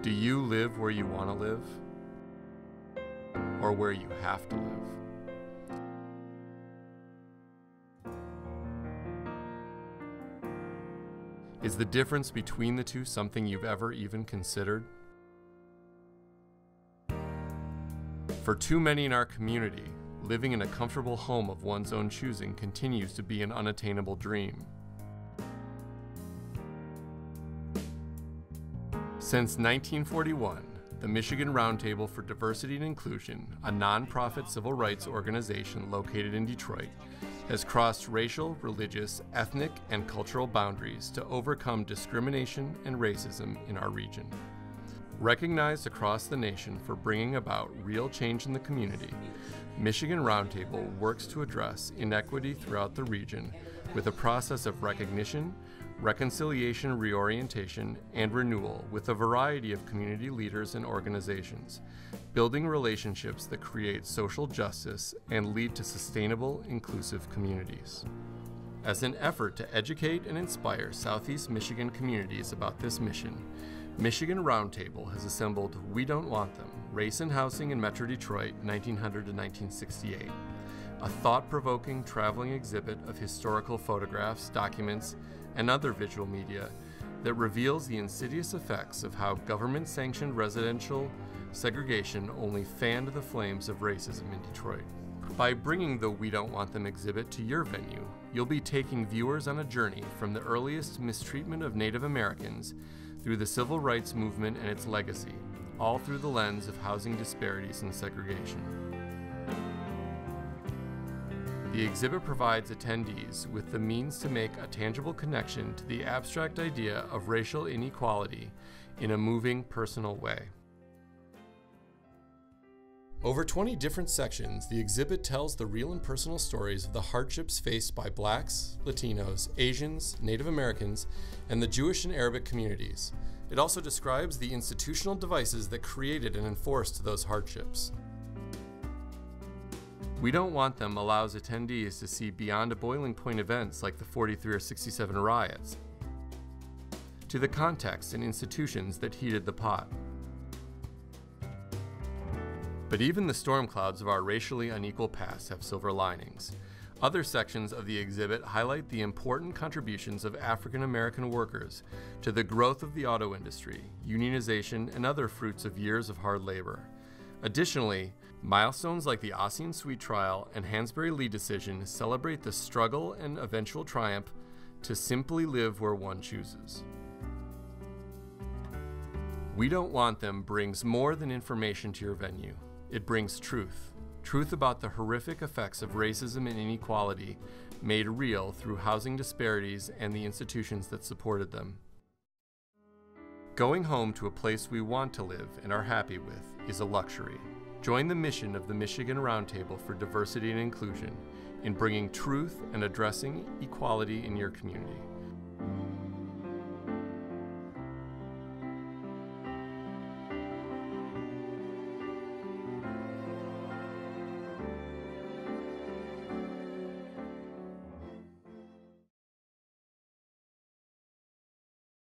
Do you live where you want to live? Or where you have to live? Is the difference between the two something you've ever even considered? For too many in our community, living in a comfortable home of one's own choosing continues to be an unattainable dream. Since 1941, the Michigan Roundtable for Diversity and Inclusion, a nonprofit civil rights organization located in Detroit, has crossed racial, religious, ethnic, and cultural boundaries to overcome discrimination and racism in our region. Recognized across the nation for bringing about real change in the community, Michigan Roundtable works to address inequity throughout the region with a process of recognition, reconciliation, reorientation, and renewal with a variety of community leaders and organizations, building relationships that create social justice and lead to sustainable, inclusive communities. As an effort to educate and inspire Southeast Michigan communities about this mission, Michigan Roundtable has assembled We Don't Want Them, Race and Housing in Metro Detroit, 1900 to 1968, a thought-provoking traveling exhibit of historical photographs, documents, and other visual media that reveals the insidious effects of how government-sanctioned residential segregation only fanned the flames of racism in Detroit. By bringing the We Don't Want Them exhibit to your venue, you'll be taking viewers on a journey from the earliest mistreatment of Native Americans through the civil rights movement and its legacy, all through the lens of housing disparities and segregation. The exhibit provides attendees with the means to make a tangible connection to the abstract idea of racial inequality in a moving, personal way. Over 20 different sections, the exhibit tells the real and personal stories of the hardships faced by Blacks, Latinos, Asians, Native Americans, and the Jewish and Arabic communities. It also describes the institutional devices that created and enforced those hardships. We Don't Want Them allows attendees to see beyond a boiling point events like the 43 or 67 riots, to the context and institutions that heated the pot. But even the storm clouds of our racially unequal past have silver linings. Other sections of the exhibit highlight the important contributions of African American workers to the growth of the auto industry, unionization, and other fruits of years of hard labor. Additionally, milestones like the Ossian Sweet trial and Hansberry Lee decision celebrate the struggle and eventual triumph to simply live where one chooses. We Don't Want Them brings more than information to your venue. It brings truth. Truth about the horrific effects of racism and inequality made real through housing disparities and the institutions that supported them. Going home to a place we want to live and are happy with is a luxury. Join the mission of the Michigan Roundtable for Diversity and Inclusion in bringing truth and addressing equality in your community.